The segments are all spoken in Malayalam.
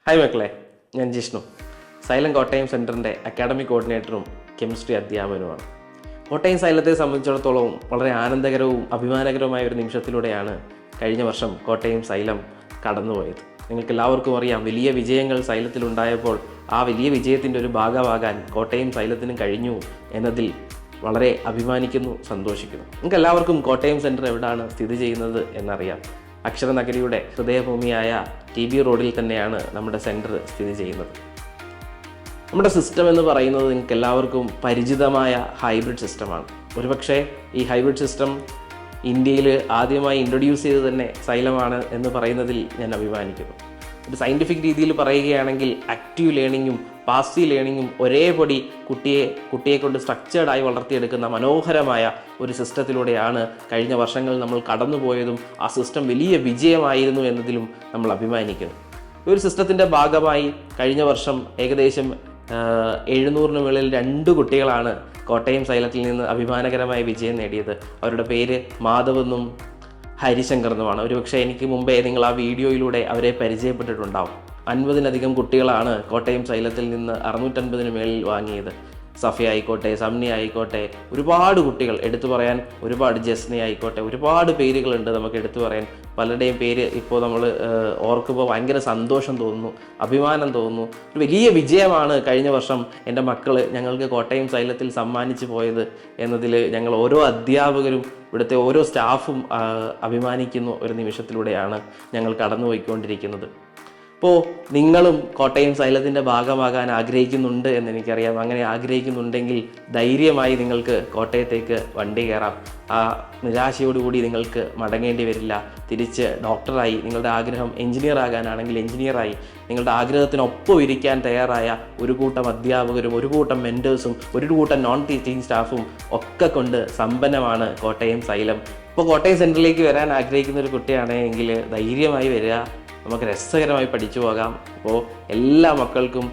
ഹായ് മക്കളെ, ഞാൻ ജിഷ്ണു. സൈലം കോട്ടയം സെൻറ്ററിൻ്റെ അക്കാഡമിക് കോർഡിനേറ്ററും കെമിസ്ട്രി അധ്യാപകനുമാണ്. കോട്ടയം സൈലത്തെ സംബന്ധിച്ചിടത്തോളം വളരെ ആനന്ദകരവും അഭിമാനകരവുമായ ഒരു നിമിഷത്തിലൂടെയാണ് കഴിഞ്ഞ വർഷം കോട്ടയം സൈലം കടന്നുപോയത്. നിങ്ങൾക്ക് എല്ലാവർക്കും അറിയാം, വലിയ വിജയങ്ങൾ സൈലത്തിലുണ്ടായപ്പോൾ ആ വലിയ വിജയത്തിൻ്റെ ഒരു ഭാഗമാകാൻ കോട്ടയം സൈലത്തിനും കഴിഞ്ഞു എന്നതിൽ വളരെ അഭിമാനിക്കുന്നു, സന്തോഷിക്കുന്നു. നിങ്ങൾക്ക് എല്ലാവർക്കും കോട്ടയം സെൻറ്റർ എവിടെയാണ് സ്ഥിതി ചെയ്യുന്നത് എന്നറിയാം. അക്ഷരനഗരിയുടെ ഹൃദയഭൂമിയായ TB റോഡിൽ തന്നെയാണ് നമ്മുടെ സെൻറ്റർ സ്ഥിതി ചെയ്യുന്നത്. നമ്മുടെ സിസ്റ്റം എന്ന് പറയുന്നത് നിങ്ങൾക്ക് എല്ലാവർക്കും പരിചിതമായ ഹൈബ്രിഡ് സിസ്റ്റമാണ്. ഒരുപക്ഷെ ഈ ഹൈബ്രിഡ് സിസ്റ്റം ഇന്ത്യയിൽ ആദ്യമായി ഇൻട്രൊഡ്യൂസ് ചെയ്ത് തന്നെ സൈലമാണ് എന്ന് പറയുന്നതിൽ ഞാൻ അഭിമാനിക്കുന്നു. ഒരു സയൻറ്റിഫിക് രീതിയിൽ പറയുകയാണെങ്കിൽ ആക്റ്റീവ് ലേണിങ്ങും പാസീവ് ലേണിങ്ങും ഒരേപടി കുട്ടിയെ കൊണ്ട് സ്ട്രക്ചേർഡായി വളർത്തിയെടുക്കുന്ന മനോഹരമായ ഒരു സിസ്റ്റത്തിലൂടെയാണ് കഴിഞ്ഞ വർഷങ്ങൾ നമ്മൾ കടന്നുപോയതും ആ സിസ്റ്റം വലിയ വിജയമായിരുന്നു എന്നതിലും നമ്മൾ അഭിമാനിക്കുന്നു. ഈ ഒരു സിസ്റ്റത്തിൻ്റെ ഭാഗമായി കഴിഞ്ഞ വർഷം ഏകദേശം 700-ന് മുകളിൽ 2 കുട്ടികളാണ് കോട്ടയം സൈലത്തിൽ നിന്ന് അഭിമാനകരമായ വിജയം നേടിയത്. അവരുടെ പേര് മാധവെന്നും ഹരിശങ്കർ എന്നുമാണ്. ഒരുപക്ഷെ എനിക്ക് മുമ്പേ നിങ്ങൾ ആ വീഡിയോയിലൂടെ അവരെ പരിചയപ്പെട്ടിട്ടുണ്ടാവും. 50-ലധികം കുട്ടികളാണ് കോട്ടയം സൈലത്തിൽ നിന്ന് 650-ന് മേളിൽ വാങ്ങിയത്. സഫി ആയിക്കോട്ടെ, സംനി ആയിക്കോട്ടെ, ഒരുപാട് കുട്ടികൾ എടുത്തു പറയാൻ, ഒരുപാട് ജസ്നി ആയിക്കോട്ടെ, ഒരുപാട് പേരുകളുണ്ട് നമുക്ക് എടുത്തു പറയാൻ. പലരുടെയും പേര് ഇപ്പോൾ നമ്മൾ ഓർക്കുമ്പോൾ ഭയങ്കര സന്തോഷം തോന്നുന്നു, അഭിമാനം തോന്നുന്നു. ഒരു വലിയ വിജയമാണ് കഴിഞ്ഞ വർഷം എൻ്റെ മക്കൾ ഞങ്ങൾക്ക് കോട്ടയം സൈലത്തിൽ സമ്മാനിച്ചു പോയത് എന്നതിൽ ഞങ്ങൾ ഓരോ അധ്യാപകരും ഇവിടുത്തെ ഓരോ സ്റ്റാഫും അഭിമാനിക്കുന്ന ഒരു നിമിഷത്തിലൂടെയാണ് ഞങ്ങൾ കടന്നുപോയിക്കൊണ്ടിരിക്കുന്നത്. അപ്പോൾ നിങ്ങളും കോട്ടയം സൈലത്തിൻ്റെ ഭാഗമാകാൻ ആഗ്രഹിക്കുന്നുണ്ട് എന്നെനിക്കറിയാം. അങ്ങനെ ആഗ്രഹിക്കുന്നുണ്ടെങ്കിൽ ധൈര്യമായി നിങ്ങൾക്ക് കോട്ടയത്തേക്ക് വണ്ടി കയറാം. ആ നിരാശയോടുകൂടി നിങ്ങൾക്ക് മടങ്ങേണ്ടി വരില്ല. തിരിച്ച് ഡോക്ടറായി, നിങ്ങളുടെ ആഗ്രഹം എഞ്ചിനീയർ ആകാനാണെങ്കിൽ എഞ്ചിനീയറായി, നിങ്ങളുടെ ആഗ്രഹത്തിനൊപ്പം ഇരിക്കാൻ തയ്യാറായ ഒരു കൂട്ടം അധ്യാപകരും ഒരു കൂട്ടം മെൻറ്റേഴ്സും ഒരു കൂട്ടം നോൺ ടീച്ചിങ് സ്റ്റാഫും ഒക്കെ കൊണ്ട് സമ്പന്നമാണ് കോട്ടയം സൈലം. ഇപ്പോൾ കോട്ടയം സെൻറ്ററിലേക്ക് വരാൻ ആഗ്രഹിക്കുന്ന ഒരു കുട്ടിയാണെങ്കിൽ ധൈര്യമായി വരിക. നമുക്ക് രസകരമായി പഠിച്ചു പോകാം. അപ്പോൾ എല്ലാ മക്കൾക്കും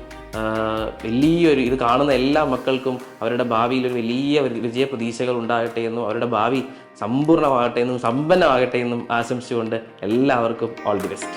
ഇത് കാണുന്ന എല്ലാ മക്കൾക്കും അവരുടെ ഭാവിയിൽ ഒരു വലിയ വിജയ പ്രതീക്ഷകൾ ഉണ്ടാകട്ടെ എന്നും അവരുടെ ഭാവി സമ്പൂർണ്ണമാകട്ടെ എന്നും സമ്പന്നമാകട്ടെ എന്നും ആശംസിച്ചുകൊണ്ട് എല്ലാവർക്കും ഓൾ ദി ബെസ്റ്റ്.